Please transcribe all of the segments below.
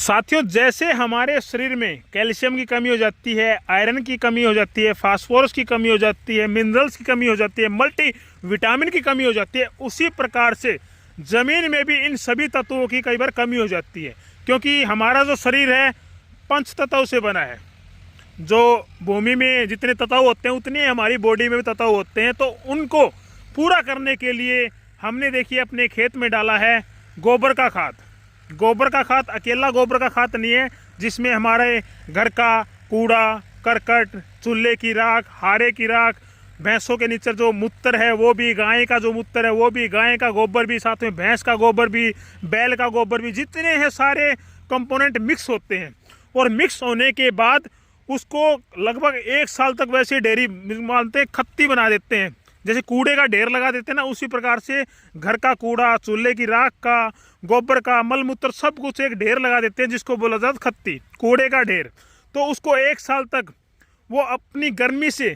साथियों, जैसे हमारे शरीर में कैल्शियम की कमी हो जाती है, आयरन की कमी हो जाती है, फास्फोरस की कमी हो जाती है, मिनरल्स की कमी हो जाती है, मल्टी विटामिन की कमी हो जाती है, उसी प्रकार से ज़मीन में भी इन सभी तत्वों की कई बार कमी हो जाती है। क्योंकि हमारा जो शरीर है पंच तत्वों से बना है। जो भूमि में जितने तत्व होते हैं उतने हमारी बॉडी में भी तत्व होते हैं। तो उनको पूरा करने के लिए हमने देखिए अपने खेत में डाला है गोबर का खाद। गोबर का खाद अकेला गोबर का खाद नहीं है, जिसमें हमारे घर का कूड़ा करकट, चूल्हे की राख, हारे की राख, भैंसों के नीचे जो मूत्र है वो भी, गाय का जो मूत्र है वो भी, गाय का गोबर भी, साथ में भैंस का गोबर भी, बैल का गोबर भी, जितने हैं सारे कंपोनेंट मिक्स होते हैं। और मिक्स होने के बाद उसको लगभग 1 साल तक वैसे डेयरी मानते हैं खत्ती बना देते हैं। जैसे कूड़े का ढेर लगा देते हैं ना, उसी प्रकार से घर का कूड़ा, चूल्हे की राख का, गोबर का, मल मूत्र सब कुछ एक ढेर लगा देते हैं, जिसको बोला जाता है खत्ती, कूड़े का ढेर। तो उसको 1 साल तक वो अपनी गर्मी से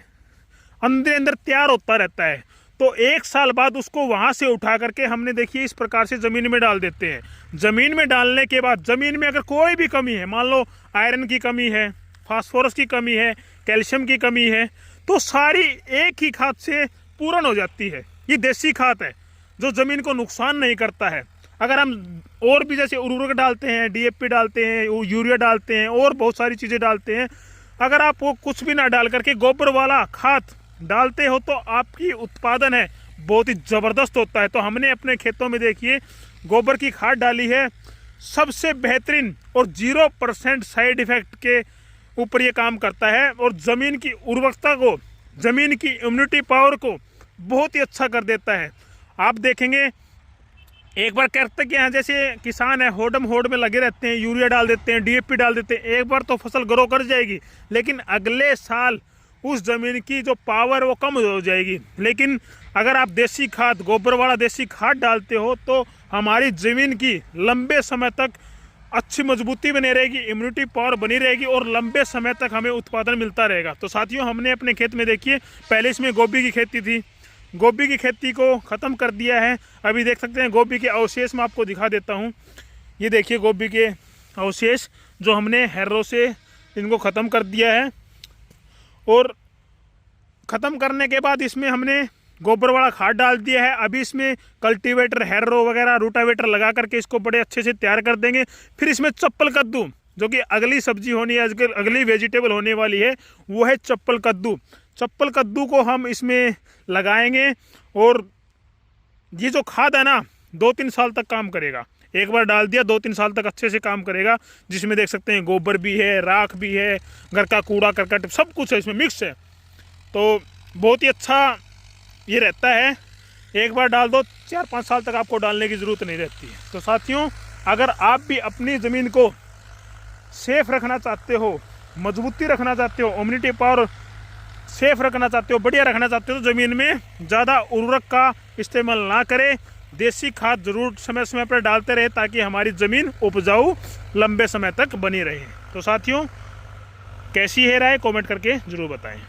अंदर अंदर तैयार होता रहता है। तो 1 साल बाद उसको वहाँ से उठा करके हमने देखिए इस प्रकार से ज़मीन में डाल देते हैं। ज़मीन में डालने के बाद ज़मीन में अगर कोई भी कमी है, मान लो आयरन की कमी है, फास्फोरस की कमी है, कैल्शियम की कमी है, तो सारी एक ही खाद से पूर्ण हो जाती है। ये देसी खाद है जो ज़मीन को नुकसान नहीं करता है। अगर हम और भी जैसे उर्वरक डालते हैं, डीएपी डालते हैं, यूरिया डालते हैं और बहुत सारी चीज़ें डालते हैं, अगर आप वो कुछ भी ना डाल करके गोबर वाला खाद डालते हो तो आपकी उत्पादन है बहुत ही ज़बरदस्त होता है। तो हमने अपने खेतों में देखिए गोबर की खाद डाली है, सबसे बेहतरीन और 0% साइड इफ़ेक्ट के ऊपर ये काम करता है और ज़मीन की उर्वरकता को, ज़मीन की इम्यूनिटी पावर को बहुत ही अच्छा कर देता है। आप देखेंगे एक बार करते क्या है, जैसे किसान है होड़ में लगे रहते हैं, यूरिया डाल देते हैं, डीएपी डाल देते हैं, एक बार तो फसल ग्रो कर जाएगी, लेकिन अगले साल उस ज़मीन की जो पावर वो कम हो जाएगी। लेकिन अगर आप देसी खाद, गोबर वाला देसी खाद डालते हो तो हमारी ज़मीन की लंबे समय तक अच्छी मजबूती बनी रहेगी, इम्यूनिटी पावर बनी रहेगी और लंबे समय तक हमें उत्पादन मिलता रहेगा। तो साथियों, हमने अपने खेत में देखिए पहले इसमें गोभी की खेती थी, गोभी की खेती को ख़त्म कर दिया है। अभी देख सकते हैं गोभी के अवशेष मैं आपको दिखा देता हूँ। ये देखिए गोभी के अवशेष जो हमने हैरो से इनको ख़त्म कर दिया है। और ख़त्म करने के बाद इसमें हमने गोबर वाला खाद डाल दिया है। अभी इसमें कल्टीवेटर, हैरो वगैरह, रूटावेटर लगा करके इसको बड़े अच्छे से तैयार कर देंगे। फिर इसमें चप्पल कद्दू, जो कि अगली सब्जी होनी है, अगली वेजिटेबल होने वाली है, वो है चप्पल कद्दू। चप्पल कद्दू को हम इसमें लगाएंगे और ये जो खाद है ना 2-3 साल तक काम करेगा। एक बार डाल दिया 2-3 साल तक अच्छे से काम करेगा, जिसमें देख सकते हैं गोबर भी है, राख भी है, घर का कूड़ा करकट सब कुछ है, इसमें मिक्स है। तो बहुत ही अच्छा ये रहता है। एक बार डाल दो, 4-5 साल तक आपको डालने की ज़रूरत नहीं रहती है। तो साथियों, अगर आप भी अपनी ज़मीन को सेफ रखना चाहते हो, मजबूती रखना चाहते हो, इम्यूनिटी पावर सेफ रखना चाहते हो, बढ़िया रखना चाहते हो, तो ज़मीन में ज़्यादा उर्वरक का इस्तेमाल ना करें। देसी खाद ज़रूर समय समय पर डालते रहे ताकि हमारी ज़मीन उपजाऊ लंबे समय तक बनी रहे। तो साथियों, कैसी है राय कमेंट करके ज़रूर बताएं।